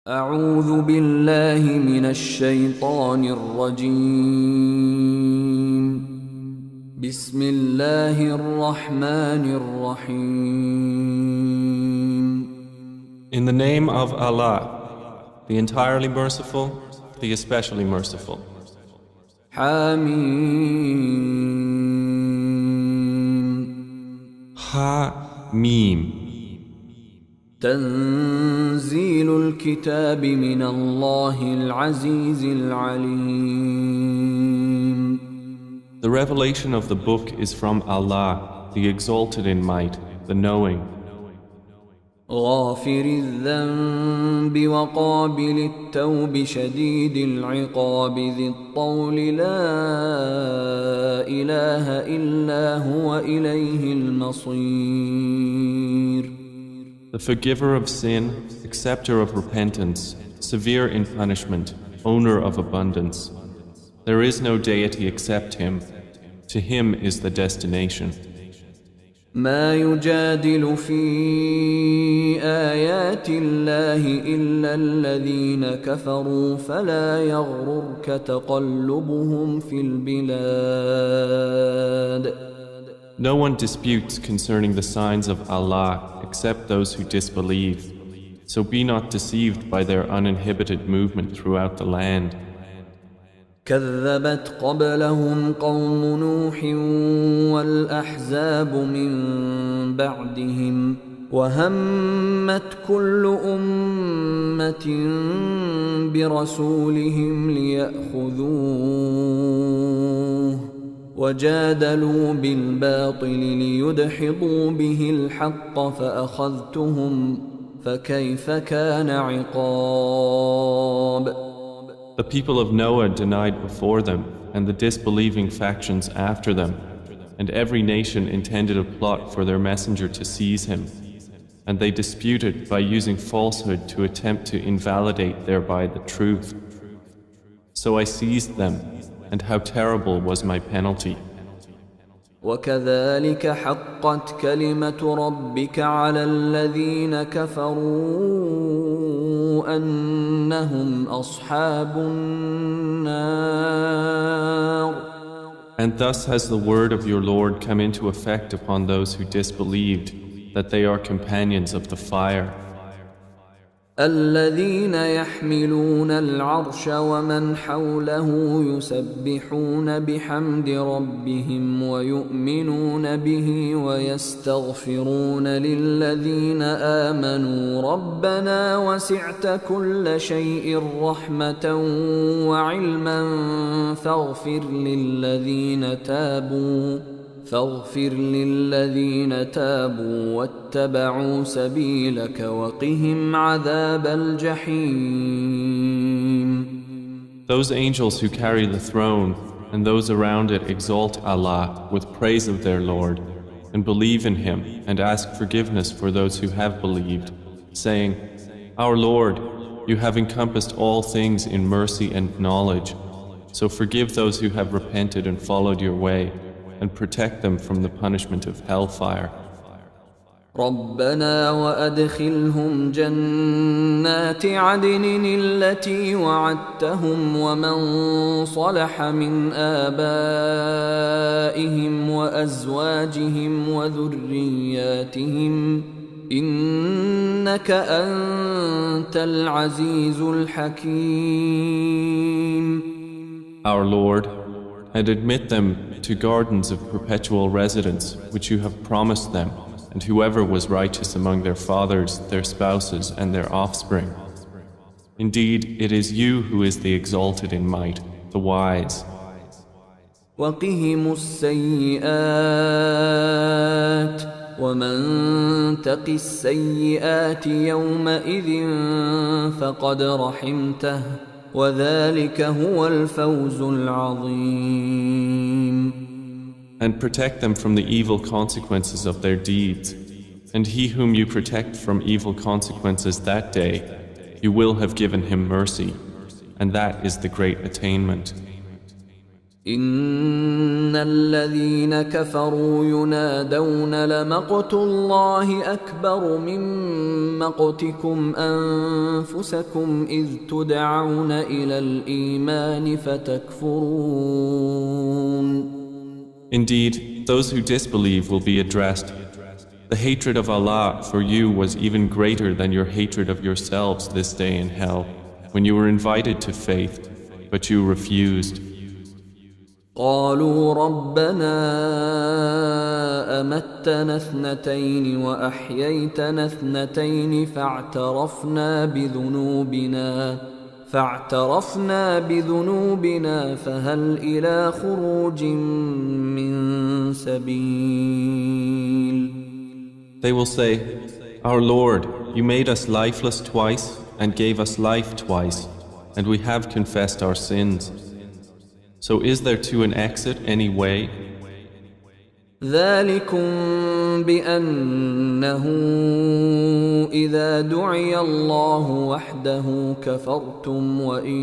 أعوذ بالله من الشيطان الرجيم. بسم الله الرحمن الرحيم. In the name of Allah, the entirely merciful, the especially merciful. حميم. Ha-Mim. تنزيل الكتاب من الله العزيز العليم. The revelation of the book is from Allah, the exalted in might, the knowing. غافر الذنب وقابل التوب شديد العقاب ذي الطول لا إله إلا هو إليه المصير. The forgiver of sin, acceptor of repentance, severe in punishment, owner of abundance. There is no deity except Him. To Him is the destination. ما يجادل في آيات الله إلا الذين كفروا فلا يغررك تقلبهم في البلاد. No one disputes concerning the signs of Allah except those who disbelieve. So be not deceived by their uninhibited movement throughout the land. كذبت قبلهم قوم نوح والأحزاب من بعدهم وهمت كل أمة برسولهم ليأخذوه وجادلوا بالباطل ليدحضوا به الحق فأخذتهم فكيف كان عقاب. The people of Noah denied before them, and the disbelieving factions after them, and every nation intended a plot for their messenger to seize him, and they disputed by using falsehood to attempt to invalidate thereby the truth. So I seized them, and how terrible was my penalty. وكذلك حقت كلمة ربك على الذين كفروا أنهم أصحاب النار. And thus has the word of your Lord come into effect upon those who disbelieved, that they are companions of the fire. الذين يحملون العرش ومن حوله يسبحون بحمد ربهم ويؤمنون به ويستغفرون للذين آمنوا ربنا وسعت كل شيء رحمة وعلما فاغفر للذين تابوا واتبعوا سبيلك وقهم عذاب الجحيم. Those angels who carry the throne and those around it exalt Allah with praise of their Lord and believe in Him and ask forgiveness for those who have believed, saying, Our Lord, you have encompassed all things in mercy and knowledge, so forgive those who have repented and followed your way, and protect them from the punishment of hellfire. ربنا وأدخلهم جنات عدن التي وعدتهم ومن صلح من آبائهم وأزواجهم وذرياتهم إنك أنت العزيز الحكيم. Our Lord, and admit them to gardens of perpetual residence which you have promised them, and whoever was righteous among their fathers, their spouses, and their offspring. Indeed, it is you who is the exalted in might, the wise. وقهم السيئات ومن تق السيئات يومئذ فقد رحمته وذلك هو الفوز العظيم. And protect them from the evil consequences of their deeds. And he whom you protect from evil consequences that day, you will have given him mercy, and that is the great attainment. إن الذين كفروا ينادون لمقت الله أكبر من مقتكم أنفسكم إذ تدعون إلى الإيمان فتكفرون. Indeed, those who disbelieve will be addressed. The hatred of Allah for you was even greater than your hatred of yourselves this day in hell, when you were invited to faith, but you refused. قالوا ربنا أمتنا اثنتين وأحييتنا اثنتين فاعترفنا بذنوبنا فهل إلى خروج من سبيل. They will say, Our Lord, you made us lifeless twice and gave us life twice, and we have confessed our sins. So is there to an exit any way? ذلكم بأنه إذا دعي الله وحده كفرتم وإن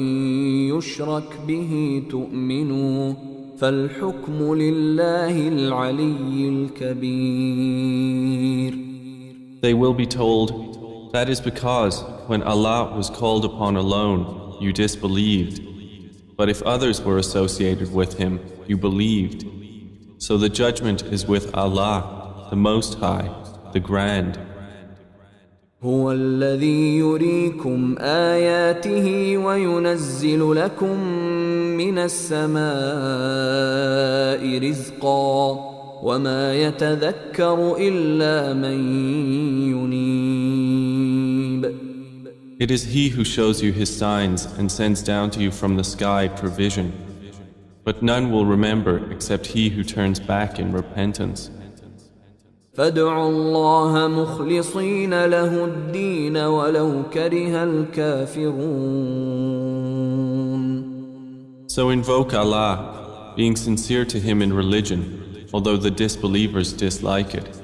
يشرك به تؤمنوا فالحكم لله العلي الكبير. They will be told, that is because when Allah was called upon alone, you disbelieved. But if others were associated with Him, you believed. So the judgment is with Allah, the Most High, the Grand. هو الذي يريكم آياته وينزل لكم من السماء رزقا وما يتذكر إلا من ينيب. It is He who shows you His signs and sends down to you from the sky provision. But none will remember except he who turns back in repentance. فادعوا الله مخلصين له الدين ولو كره الكافرون. So invoke Allah, being sincere to Him in religion, although the disbelievers dislike it.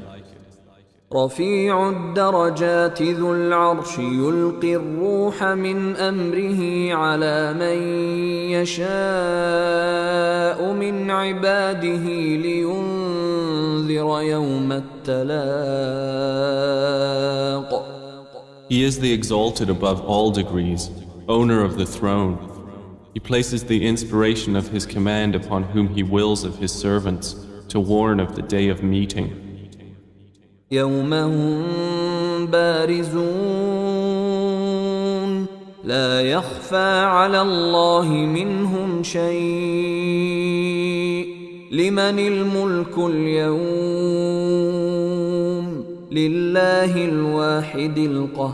رفيع الدرجات ذو العرش يلقي الروح من أمره على من يشاء من عباده لينذر يوم التلاق. He is the exalted above all degrees, owner of the throne. He places the inspiration of His command upon whom He wills of His servants to warn of the day of meeting. يوم هم بارزون لا يخفى على الله منهم شيء لمن الملك اليوم لله الواحد القهار.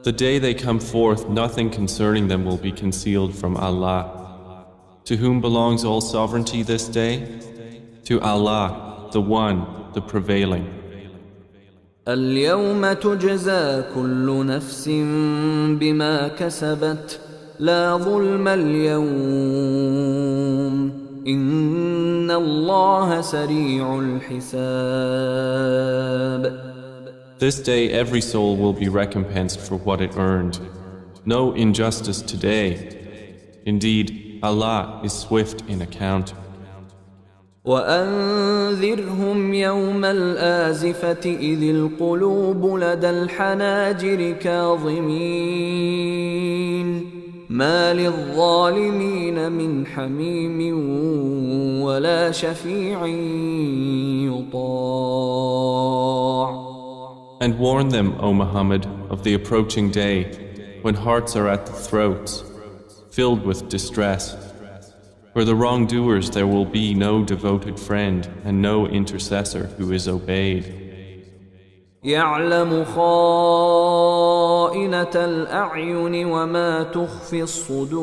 The day they come forth, nothing concerning them will be concealed from Allah. To whom belongs all sovereignty this day? To Allah, the One, the Prevailing. اليوم تجزى كل نفس بما كسبت لا ظلم اليوم إن الله سريع الحساب. This day every soul will be recompensed for what it earned. No injustice today. Indeed, Allah is swift in account. وأنذرهم يوم الآزفة إذ القلوب لدى الحناجر كاظمين ما للظالمين من حميم ولا شفيع يطاع. And warn them, O Muhammad, of the approaching day, when hearts are at the throats, filled with distress. For the wrongdoers there will be no devoted friend and no intercessor who is obeyed. يعلم خائنة الأعين وما تخفي الصدور.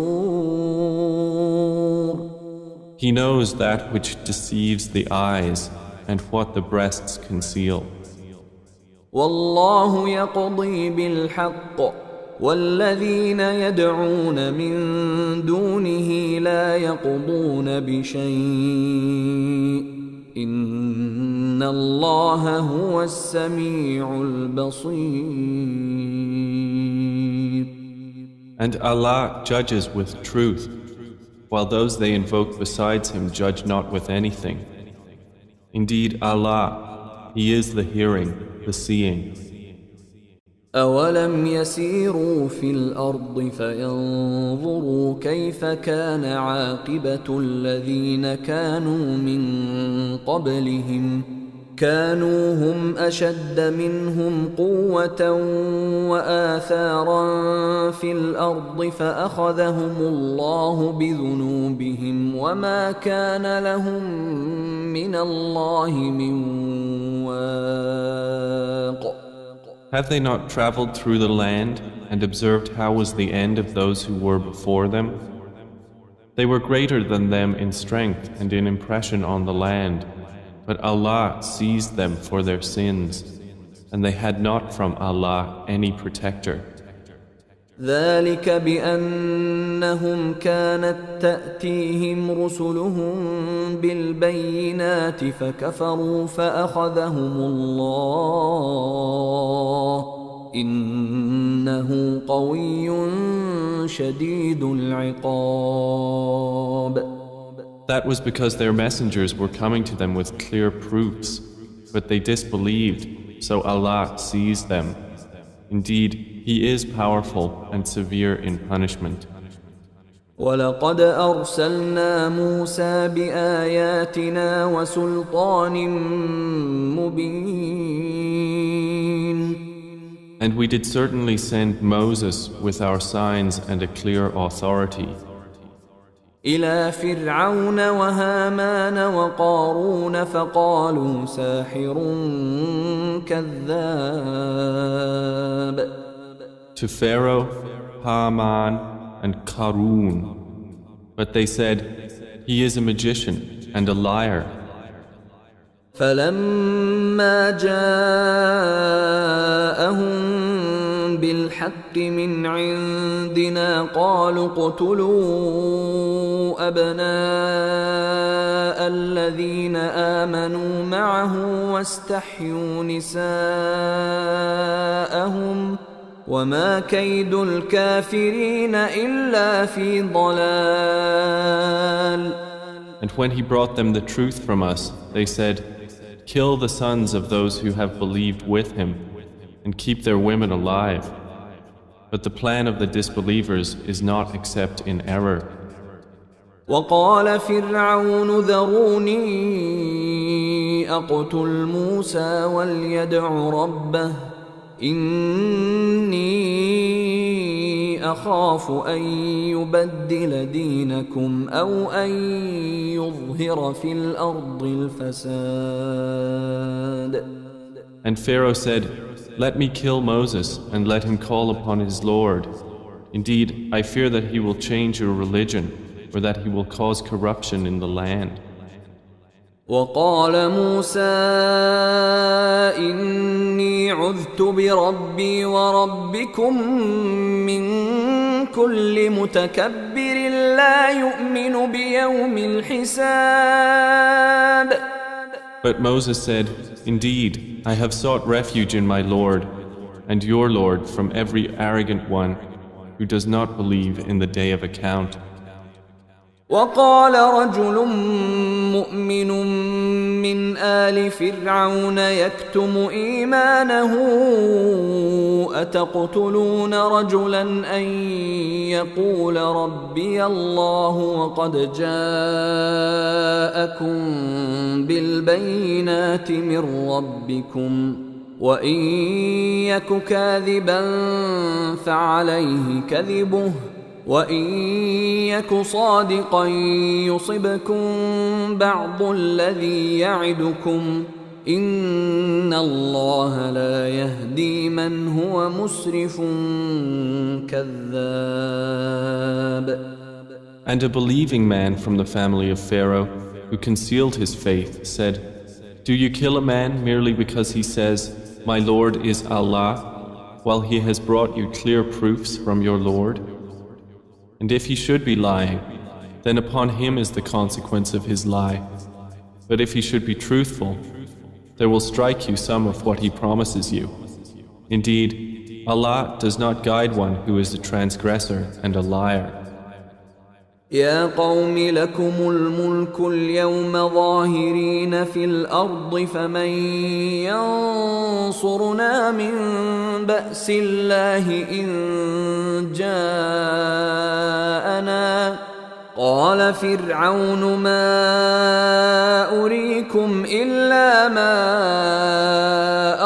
He knows that which deceives the eyes and what the breasts conceal. والله يقضي بالحق والذين يدعون من دونه لا يقضون بشيء إن الله هو السميع البصير. And Allah judges with truth, while those they invoke besides Him judge not with anything. Indeed, Allah, He is the hearing, the seeing. أولم يسيروا في الأرض فينظروا كيف كان عاقبة الذين كانوا من قبلهم كانوا هم أشد منهم قوة وآثارا في الأرض فأخذهم الله بذنوبهم وما كان لهم من الله من واق. Have they not traveled through the land and observed how was the end of those who were before them? They were greater than them in strength and in impression on the land, but Allah seized them for their sins, and they had not from Allah any protector. ذلك بأنهم كانت تأتيهم رسلهم بالبينات فكفروا فأخذهم الله إنه قوي شديد العقاب. That was because their messengers were coming to them with clear proofs, but they disbelieved, so Allah seized them. Indeed, He is powerful and severe in punishment. وَلَقَدْ أَرْسَلْنَا مُوسَى بِآيَاتِنَا وَسُلْطَانٍ مُبِينٍ. And we did certainly send Moses with our signs and a clear authority إِلَى فِرْعَوْنَ وَهَامَانَ وَقَارُونَ فَقَالُوا سَاحِرٌ كَذَّابٌ. To Pharaoh, Haman, and Qarun. But they said, he is a magician and a liar. فَلَمَّا جَاءَهُم بِالْحَقِّ مِنْ عِندِنَا قَالُوا اقْتُلُوا أَبْنَاءَ الَّذِينَ آمَنُوا مَعَهُ وَاسْتَحْيُوا نِسَاءَهُمْ وَمَا كَيْدُ الْكَافِرِينَ إِلَّا فِي ضَلَالٍ. And when he brought them the truth from us, they said, kill the sons of those who have believed with him and keep their women alive. But the plan of the disbelievers is not except in error. وقال فرعون ذروني أقتل موسى وليدع ربه إني أخاف أن يبدل دينكم أو أن يظهر في الأرض الفساد. And Pharaoh said, let me kill Moses and let him call upon his Lord. Indeed, I fear that he will change your religion or that he will cause corruption in the land. وقال موسى إني عذت بربي وربكم من كل متكبر لا يؤمن بيوم الحساب. But Moses said, indeed, I have sought refuge in my Lord and your Lord from every arrogant one who does not believe in the day of account. وقال رجل مؤمن من آل فرعون يكتم إيمانه أتقتلون رجلا أن يقول ربي الله وقد جاءكم بالبينات من ربكم وإن يك كاذبا فعليه كذبه وإن يك صادقا يصبكم بعض الذي يعدكم إن الله لا يهدي من هو مسرف كذاب. And a believing man from the family of Pharaoh who concealed his faith said, do you kill a man merely because he says, my Lord is Allah, while he has brought you clear proofs from your Lord? And if he should be lying, then upon him is the consequence of his lie. But if he should be truthful, there will strike you some of what he promises you. Indeed, Allah does not guide one who is a transgressor and a liar. يا قوم لكم الملك اليوم ظاهرين في الأرض فمن ينصرنا من بأس الله إن جاءنا قال فرعون ما أريكم إلا ما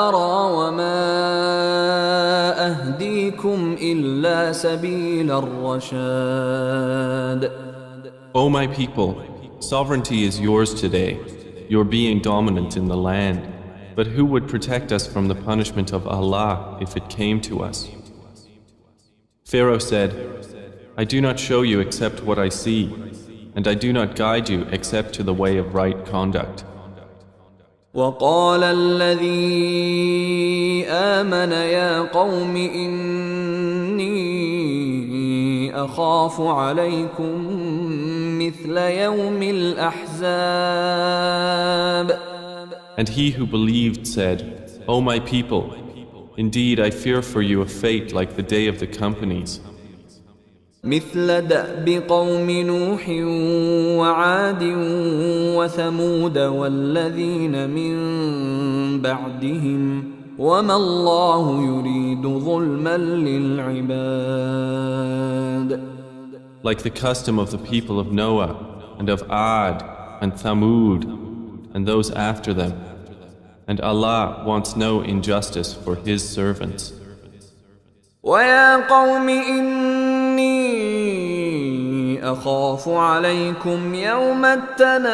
أرى وما أهديكم إلا سبيل الرشاد. O my people, sovereignty is yours today, your being dominant in the land. But who would protect us from the punishment of Allah if it came to us? Pharaoh said, I do not show you except what I see, and I do not guide you except to the way of right conduct. وقال الذي آمن يا قوم إني أخاف عليكم مثل يوم الأحزاب. And he who believed said, O my people, indeed I fear for you a fate like the day of the companies. مثل دأب قوم نوح وعاد وثمود والذين من بعدهم وما الله يريد ظلما للعباد. Like the custom of the people of Noah and of Ad and Thamud and those after them. And Allah wants no injustice for His servants. وَيَا قَوْمِ إِنِّي أَخَافُ عَلَيْكُمْ يَوْمَ التَّنَادِ.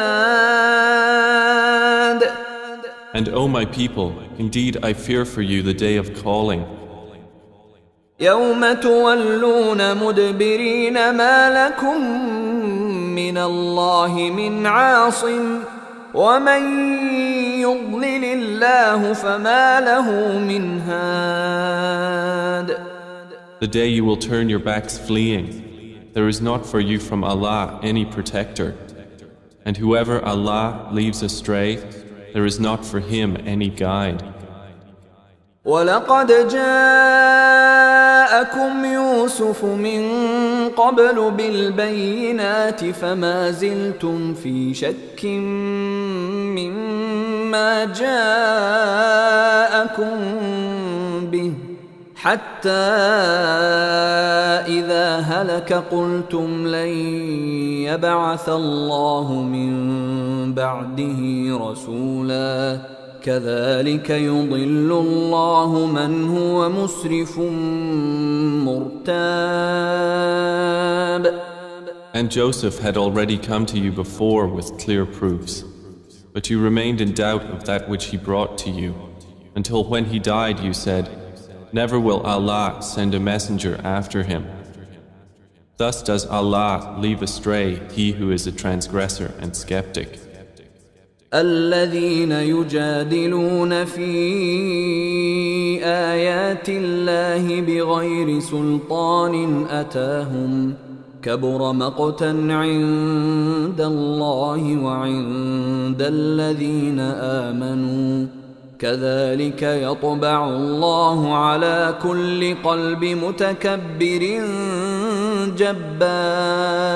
And O my people, indeed I fear for you the day of calling. يَوْمَ تُوَلُّونَ مُدْبِرِينَ مَا لَكُمْ مِنَ اللَّهِ مِنْ عَاصِمٍ وَمَنْ يُضْلِلِ اللَّهُ فَمَا لَهُ مِنْ هَادٍ. The day you will turn your backs fleeing, there is not for you from Allah any protector. And whoever Allah leaves astray, there is not for him any guide. وَلَقَدْ جَاءَكُمْ يُوسُفُ مِنْ قَبْلُ بِالْبَيِّنَاتِ فَمَا زِلْتُمْ فِي شَكٍّ مِّمَّا جَاءَكُمْ بِهِ حَتَّى إِذَا هَلَكَ قُلْتُمْ لَنْ يَبْعَثَ اللَّهُ مِنْ بَعْدِهِ رَسُولًا كذلك يضل الله من هو مسرف مرتاب. And Joseph had already come to you before with clear proofs, but you remained in doubt of that which he brought to you, until when he died you said, Never will Allah send a messenger after him. Thus does Allah leave astray he who is a transgressor and skeptic. الذين يجادلون في آيات الله بغير سلطان أتاهم كبر مقتا عند الله وعند الذين آمنوا كذلك يطبع الله على كل قلب متكبر جبار.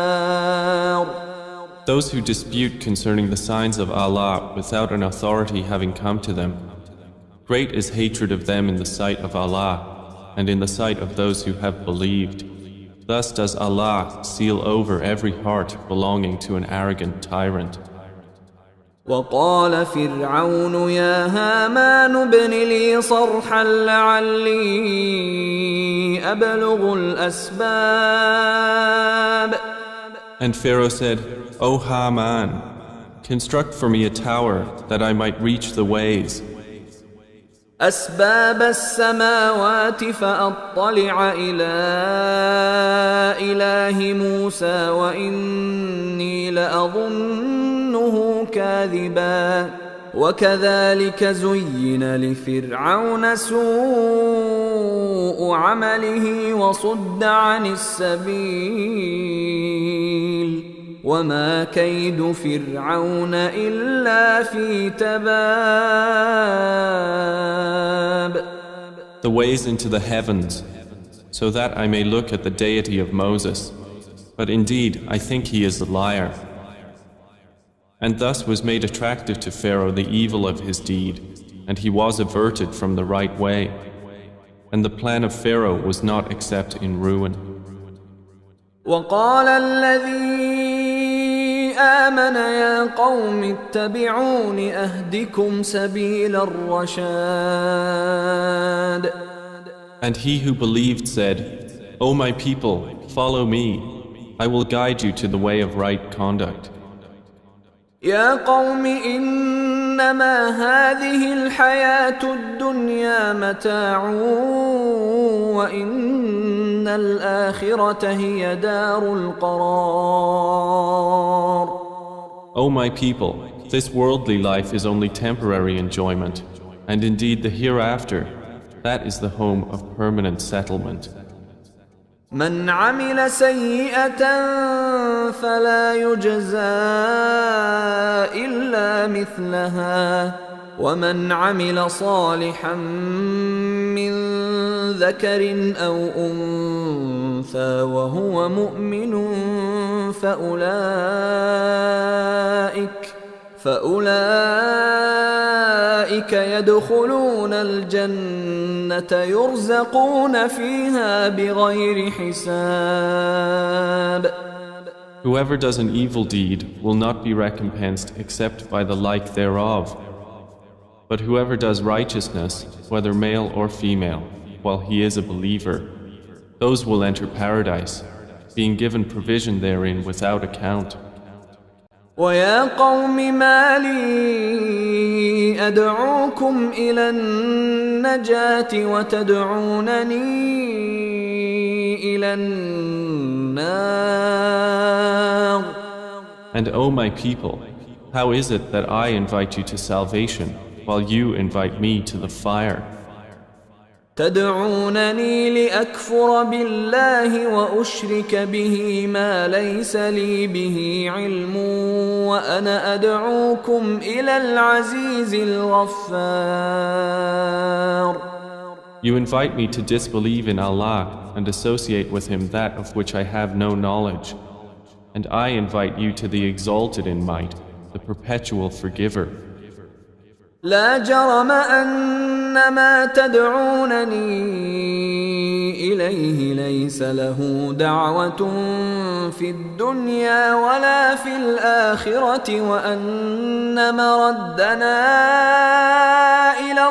Those who dispute concerning the signs of Allah without an authority having come to them, great is hatred of them in the sight of Allah and in the sight of those who have believed. Thus does Allah seal over every heart belonging to an arrogant tyrant. وقال فرعون يا هامان ابن لي صرحا لعلي أبلغ الأسباب. And Pharaoh said, O Haman, construct for me a tower that I might reach the ways. أسباب السماوات فأطلع إلى إله موسى وإني لأظنه كاذبا وكذلك زين لفرعون سوء عمله وصد عن السبيل وما كيد فرعون إلا في تباب. the ways into the heavens, so that I may look at the deity of Moses. But indeed, I think he is a liar. And thus was made attractive to Pharaoh the evil of his deed, and he was averted from the right way. And the plan of Pharaoh was not except in ruin. وقال الذي آمن يا قوم اتبعون أهدكم سبيل الرشاد. And he who believed said, O my people, follow me. I will guide you to the way of right conduct. يا قوم إنما هذه الحياة الدنيا متاع وإن الآخرة هي دار القرار. O my people, this worldly life is only temporary enjoyment, and indeed the hereafter, that is the home of permanent settlement. من عمل سيئة فلا يجزى إلا مثلها ومن عمل صالحا من ذكر أو أنثى وهو مؤمن فأولئك يدخلون الجنة يرزقون فيها بغير حساب. Whoever does an evil deed will not be recompensed except by the like thereof. But whoever does righteousness, whether male or female, while he is a believer, those will enter paradise, being given provision therein without account. ويا قوم ما لي أدعوكم إلى النجاة وتدعونني إلى النار. And O my people, how is it that I invite you to salvation while you invite me to the fire? تدعونني لأكفر بالله وأشرك به ما ليس لي به علم وأنا أدعوكم إلى العزيز الغفار. You invite me to disbelieve in Allah and associate with Him that of which I have no knowledge. And I invite you to the exalted in might, the perpetual forgiver. لا جرم أن ما تدعونني إليه ليس له دعوة في الدنيا ولا في الآخرة وأن مردنا إلى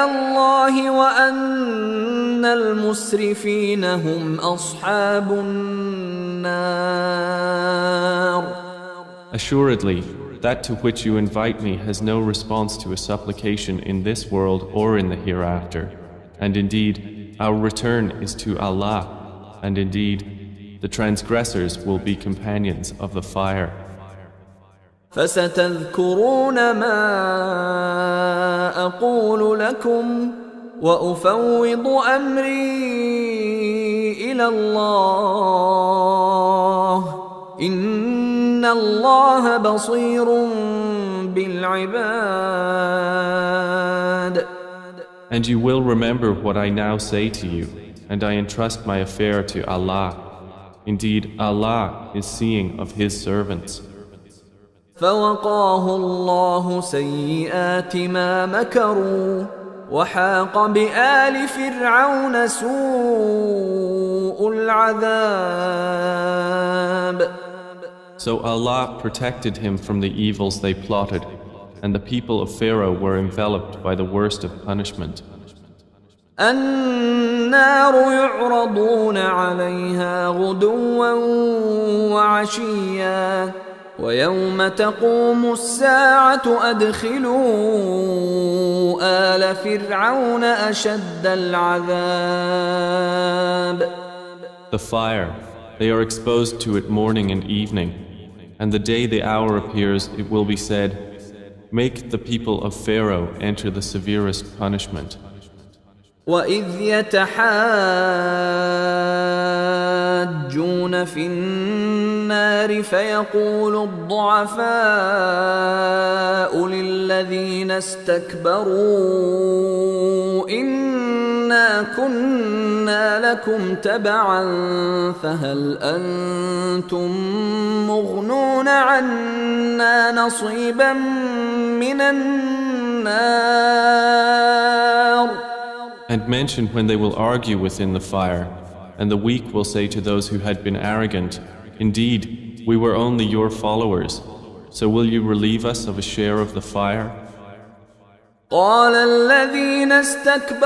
الله وأن المسرفين هم أصحاب النار. Assuredly, that to which you invite me has no response to a supplication in this world or in the hereafter. And indeed, our return is to Allah. And indeed, the transgressors will be companions of the fire. فستذكرون ما أقول لكم وأفوض أمري إلى الله إن الله بصير بالعباد. And you will remember what I now say to you, and I entrust my affair to Allah. Indeed, Allah is seeing of His servants. فوقاه الله سيئات ما مكروا وحاق بآل فرعون سوء العذاب. So Allah protected him from the evils they plotted, and the people of Pharaoh were enveloped by the worst of punishment. النار يعرضون عليها غدوا وعشيا ويوم تقوم الساعة أدخلوا آل فرعون أشد العذاب. The fire, they are exposed to it morning and evening, and the day the hour appears it will be said, make the people of Pharaoh enter the severest punishment. وإذ يتحاجون يحاجون في النار فيقول الضعفاء للذين استكبروا إنا كنا لكم تبعا فهل أنتم مغنون عنا نصيبا من النار. And mention when they will argue within the fire, and the weak will say to those who had been arrogant, indeed, we were only your followers, so will you relieve us of a share of the fire? قال الذين استكبروا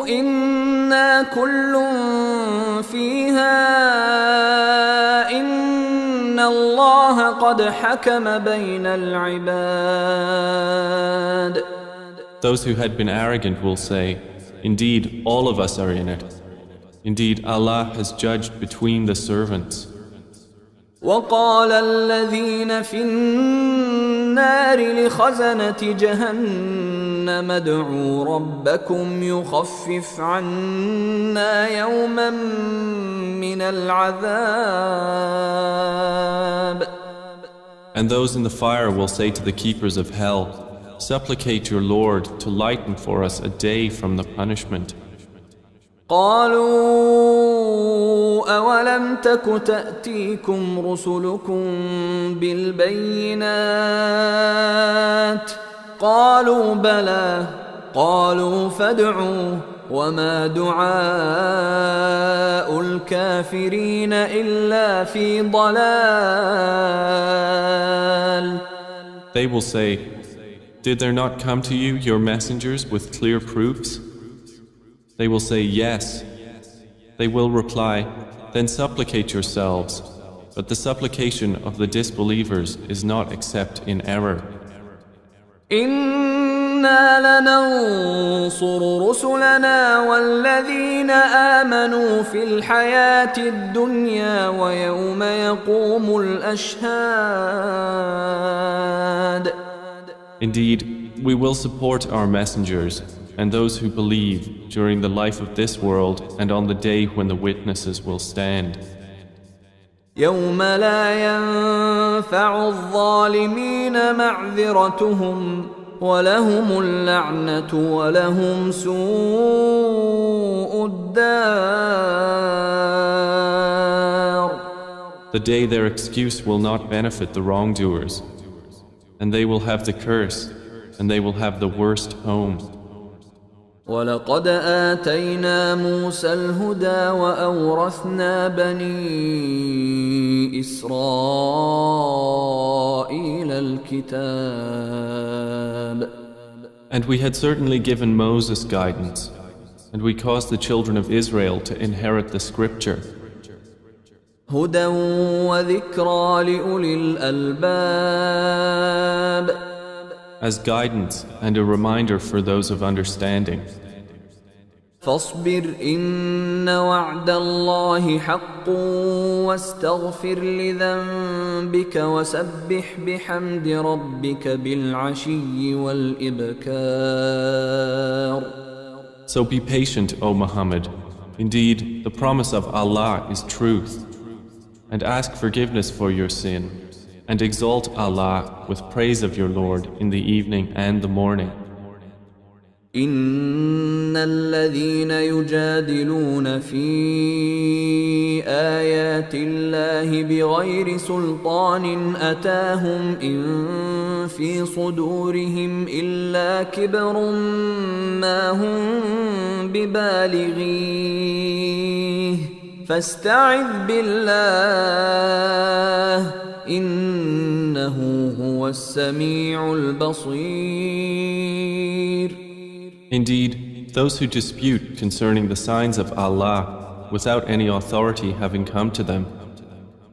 إنا كل فيها إن الله قد حكم بين العباد. Those who had been arrogant will say, indeed, all of us are in it. Indeed, Allah has judged between the servants. وقال الذين في النار لخزنة جهنم ادعوا ربكم يخفف عنا يوما من العذاب. And those in the fire will say to the keepers of hell, supplicate your Lord to lighten for us a day from the punishment. قالوا أولم تك تأتيكم رسلكم بالبينات قالوا بلى قالوا فادعوا وما دعاء الكافرين إلا في ضلال. They will say, did there not come to you your messengers with clear proofs? They will say, yes. They will reply, then supplicate yourselves. But the supplication of the disbelievers is not except in error. إنا لننصر رسلنا والذين آمنوا في الحياة الدنيا ويوم يقوم الأشهاد. Indeed, we will support our messengers and those who believe during the life of this world and on the day when the witnesses will stand. يوم لا ينفع الظالمين معذرتهم ولهم اللعنة ولهم سوء الدار. The day their excuse will not benefit the wrongdoers, and they will have the curse, and they will have the worst home. ولقد آتينا موسى الهدى وأورثنا بني إسرائيل الكتاب. And we had certainly given Moses guidance, and we caused the children of Israel to inherit the scripture. هدى وذكرى لأولي الألباب. As guidance and a reminder for those of understanding. فاصبر إن وعد الله حق واستغفر لذنبك وسبح بحمد ربك بالعشي والإبكار. So be patient, O Muhammad. Indeed, the promise of Allah is truth. And ask forgiveness for your sin. And exalt Allah with praise of your Lord in the evening and the morning. إن الذين يجادلون في آيات الله بغير سلطان أتاهم إن في صدورهم إلا كبر ما هم ببالغيه فاستعذ بالله إنه هو السميع البصير. Indeed, those who dispute concerning the signs of Allah without any authority having come to them,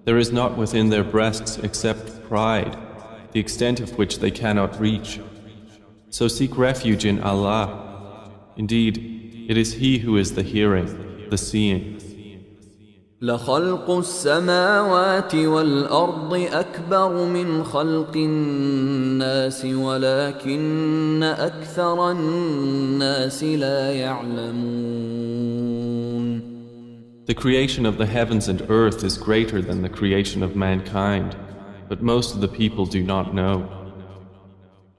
there is not within their breasts except pride, the extent of which they cannot reach. So seek refuge in Allah. Indeed, it is He who is the hearing, the seeing. لخلق السماوات والأرض أكبر من خلق الناس ولكن أكثر الناس لا يعلمون. The creation of the heavens and earth is greater than the creation of mankind, but most of the people do not know.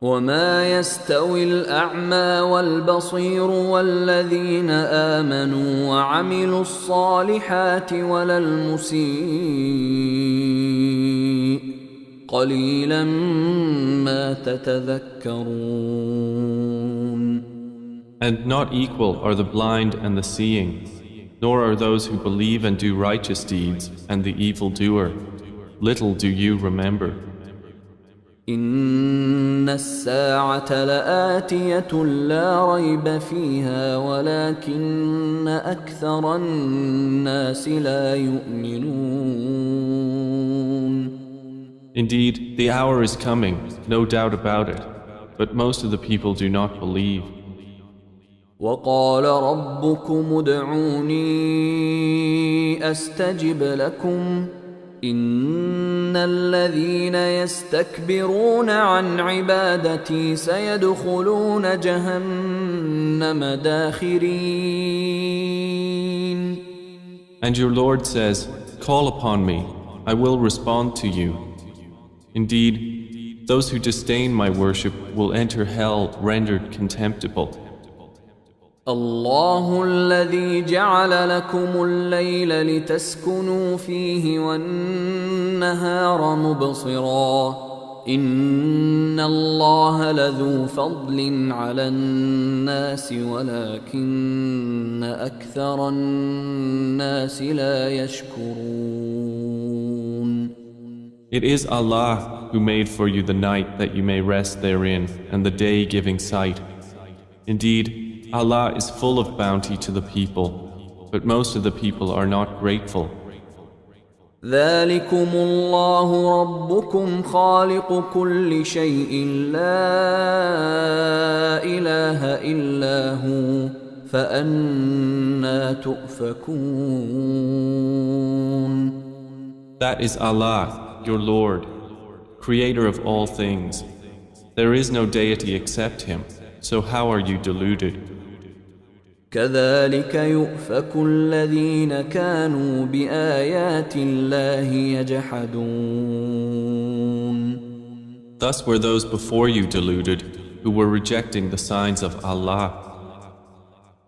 وما يستوي الأعمى والبصير والذين آمنوا وعملوا الصالحات ولا المسيء قليلا ما تتذكرون. And not equal are the blind and the seeing, nor are those who believe and do righteous deeds and the evildoer. Little do you remember. إن الساعة لآتية لا ريب فيها ولكن أكثر الناس لا يؤمنون. Indeed, the hour is coming, no doubt about it, but most of the people do not believe. وقال ربكم ادعوني أستجب لكم إن الذين يستكبرون عن عبادتي سيدخلون جهنم داخرين. And your Lord says, call upon me, I will respond to you. Indeed, those who disdain my worship will enter hell rendered contemptible. الله الذي جعل لكم الليل لتسكنوا فيه والنهار مبصرا إن الله لذو فضل على الناس ولكن أكثر الناس لا يشكرون. It is Allah who made for you the night that you may rest therein and the day giving sight. Indeed, Allah is full of bounty to the people, but most of the people are not grateful. ذلكم الله ربكم خالق كل شيء لا إله إلا هو فأنى تؤفكون. That is Allah, your Lord, creator of all things. There is no deity except Him, so how are you deluded? كذلك يؤفك الذين كانوا بآيات الله يجحدون. Thus were those before you deluded, who were rejecting the signs of Allah.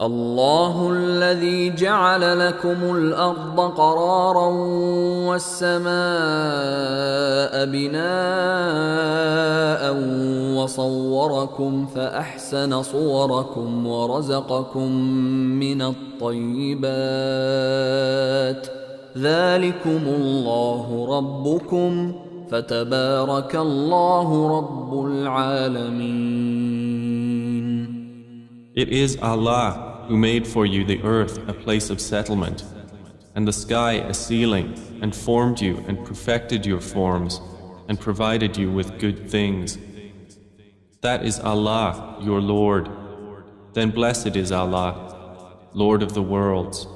الله الذي جعل لكم الأرض قرارا والسماء بناء وصوركم فأحسن صوركم ورزقكم من الطيبات ذلكم الله ربكم فتبارك الله رب العالمين. It is Allah who made for you the earth a place of settlement, and the sky a ceiling, and formed you and perfected your forms, and provided you with good things. That is Allah, your Lord. Then blessed is Allah, Lord of the worlds.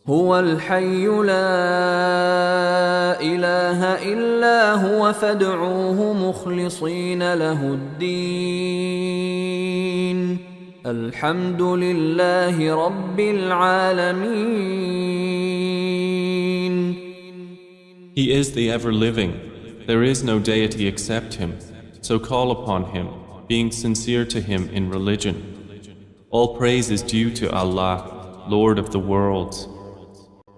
هو الحي لا إله إلا هو فادعوه مخلصين له الدين الحمد لله رب العالمين. He is the ever-living. There is no deity except Him. So call upon Him, being sincere to Him in religion. All praise is due to Allah, Lord of the worlds.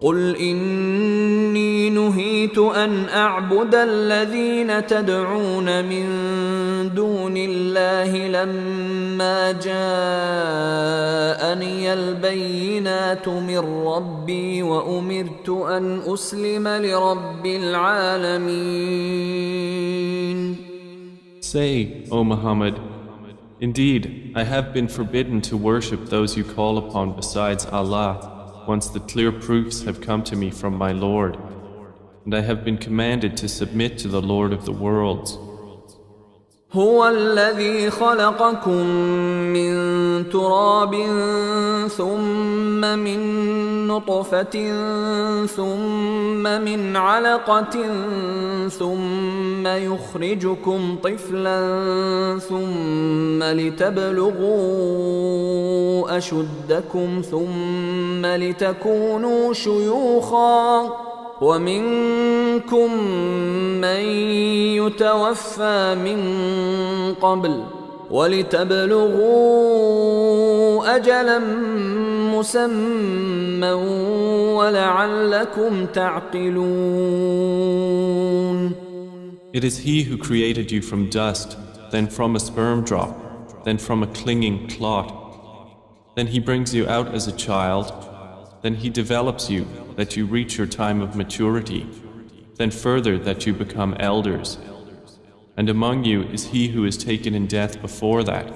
قل إني نهيت أن أعبد الذين تدعون من دون الله لما جاءني البينات من ربي وأمرت أن أسلم لرب العالمين. Say, O Muhammad, indeed, I have been forbidden to worship those you call upon besides Allah, once the clear proofs have come to me from my Lord, and I have been commanded to submit to the Lord of the worlds. هو الذي خلقكم من تراب ثم من نطفة ثم من علقة ثم يخرجكم طفلا ثم لتبلغوا أشدكم ثم لتكونوا شيوخا ومنكم من يتوفى من قبل ولتبلغوا أجلا مسمى ولعلكم تعقلون. It is He who created you from dust, then from a sperm drop, then from a clinging clot. Then He brings you out as a child, then He develops you that you reach your time of maturity, then further that you become elders. And among you is he who is taken in death before that,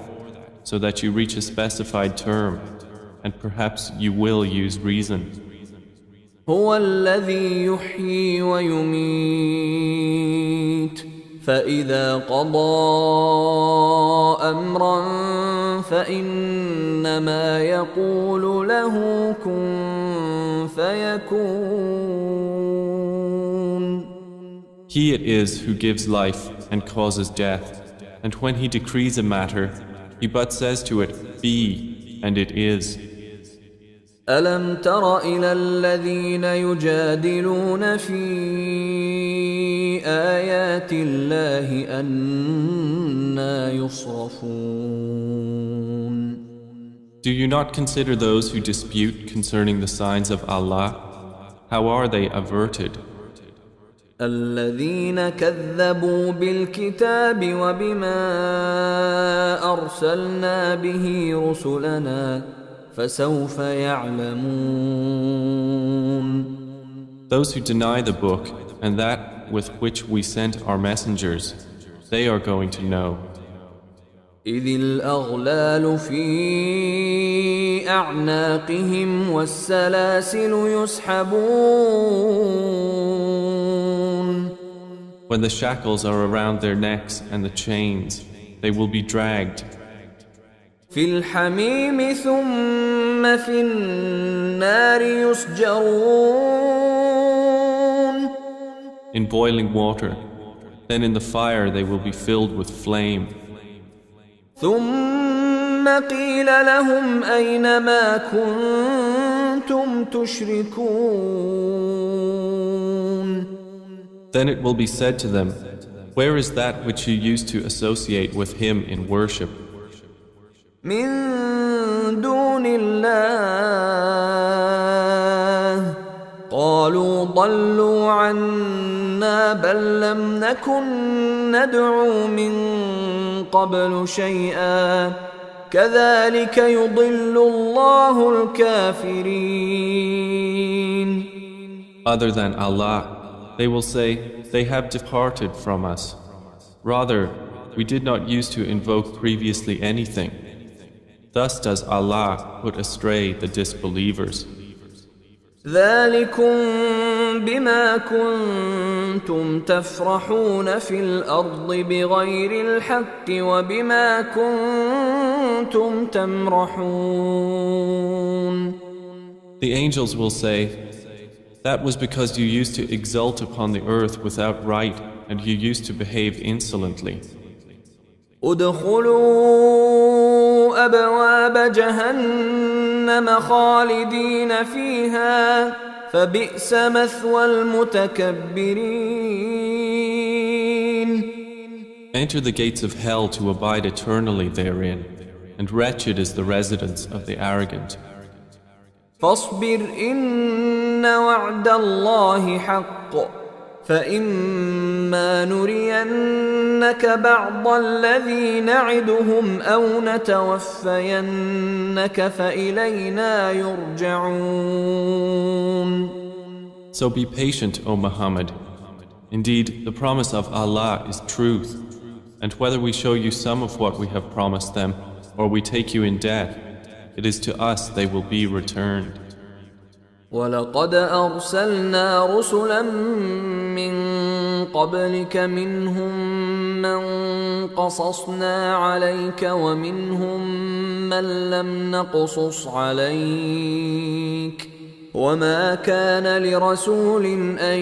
so that you reach a specified term, and perhaps you will use reason. هو الذي يحيي ويميت فإذا قضى أمرا فإنما يقول له كن فيكون. He it is who gives life and causes death, and when He decrees a matter, He but says to it, be, and it is. ألم تر إلى الذين يجادلون في آيات الله أنى يصرفون. Do you not consider those who dispute concerning the signs of Allah? How are they averted? الذين كذبوا بالكتاب وبما أرسلنا به رسلنا فسوف يعلمون. Those who deny the book and that with which we sent our messengers, they are going to know. إذ الأغلال في أعناقهم والسلاسل يسحبون. When the shackles are around their necks and the chains, they will be dragged. في الحميم ثم في النار يسجرون. In boiling water, then in the fire they will be filled with flame. ثم قيل لهم أين ما كنتم تشركون. Then it will be said to them, where is that which you used to associate with Him in worship? من دون الله قالوا ضلوا عنا بل لم نكن ندعو من قبل شيئا كذلك يضل الله الكافرين. Other than Allah, they will say, they have departed from us. Rather, we did not use to invoke previously anything. Thus does Allah put astray the disbelievers. ذلكم بما كنتم تفرحون في الأرض بغير الحق وبما كنتم تمرحون. The angels will say, that was because you used to exult upon the earth without right and you used to behave insolently. ادخلوا أبواب جهنم خالدين فيها فبئس مثوى المتكبرين. Enter the gates of hell to abide eternally therein, and wretched is the residence of the arrogant. فاصبر إن وعد الله حق فإما نرينك بعض الذي نعدهم أو نتوفينك فإلينا يرجعون. So be patient, O Muhammad. Indeed, the promise of Allah is truth, and whether we show you some of what we have promised them, or we take you in death, it is to us they will be returned. ولقد أرسلنا رسلا من قبلك منهم من قصصنا عليك ومنهم من لم نقصص عليك وما كان لرسول أن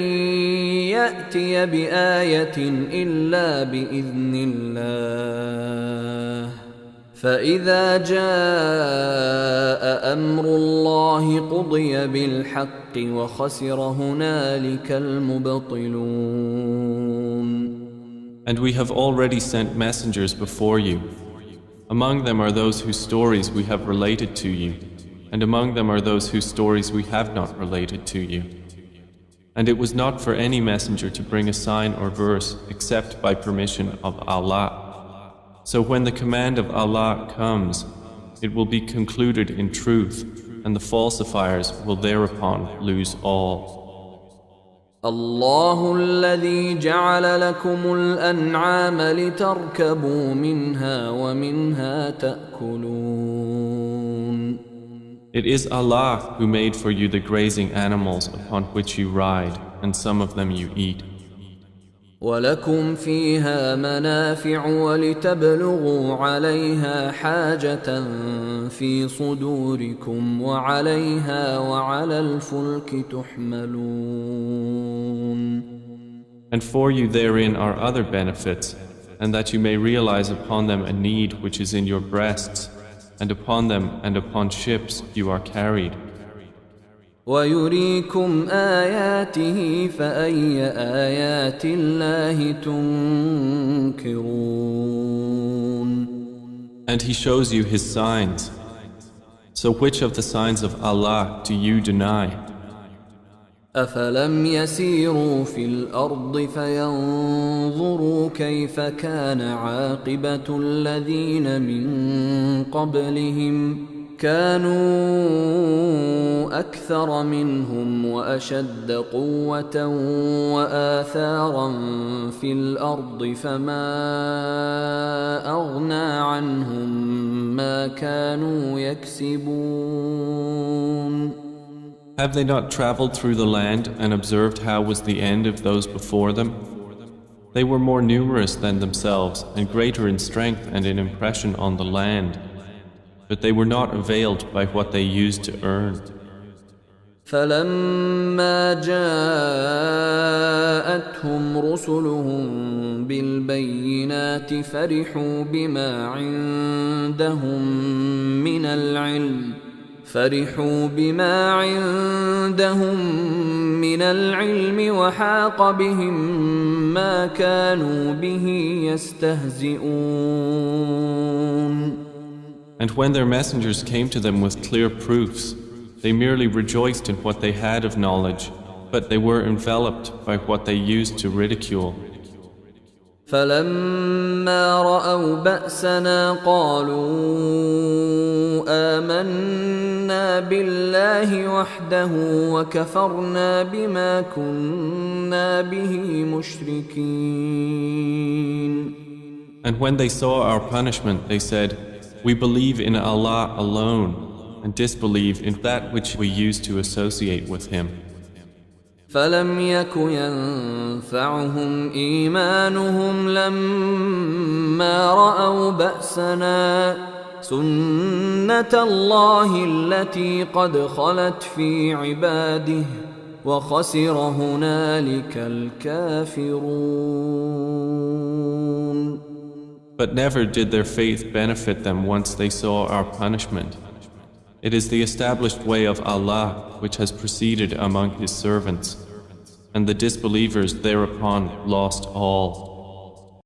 يأتي بآية إلا بإذن الله فإذا جاء أمر الله قضي بالحق وخسر هنالك المبطلون. And we have already sent messengers before you. Among them are those whose stories we have related to you, and among them are those whose stories we have not related to you. And it was not for any messenger to bring a sign or verse except by permission of Allah. So when the command of Allah comes, it will be concluded in truth, and the falsifiers will thereupon lose all. الله الذي جعل لكم الأنعام لتركبوا منها ومنها تأكلون. It is Allah who made for you the grazing animals upon which you ride, and some of them you eat. ولكم فيها منافع ولتبلغوا عليها حاجة في صدوركم وعليها وعلى الفلك تحملون. And for you therein are other benefits, and that you may realize upon them a need which is in your breasts, and upon them and upon ships you are carried. ويريكم آياته فأي آيات الله تنكرون. And He shows you His signs. So which of the signs of Allah do you deny? أفلم يسيروا في الأرض فينظروا كيف كان عاقبة الذين من قبلهم كانوا أكثر منهم وأشد قوة وآثارا في الأرض فما أغنى عنهم ما كانوا يكسبون. Have they not traveled through the land and observed how was the end of those before them? They were more numerous than themselves and greater in strength and in impression on the land. But they were not availed by what they used to earn. فلما جاءتهم رسلهم بالبينات فرحوا بما عندهم من العلم وحاق بهم ما كانوا به يستهزئون. And when their messengers came to them with clear proofs, they merely rejoiced in what they had of knowledge, but they were enveloped by what they used to ridicule. فلما رأوا بأسنا قالوا آمنا بالله وحده وكفرنا بما كنا به مشركين. And when they saw our punishment, they said, "We believe in Allah alone and disbelieve in that which we used to associate with Him." فلم يك ينفعهم إيمانهم لما رأوا بأسنا سنة الله التي قد خلت في عباده وخسر هنالك الكافرون. But never did their faith benefit them once they saw our punishment. It is the established way of Allah which has proceeded among His servants, and the disbelievers thereupon lost all.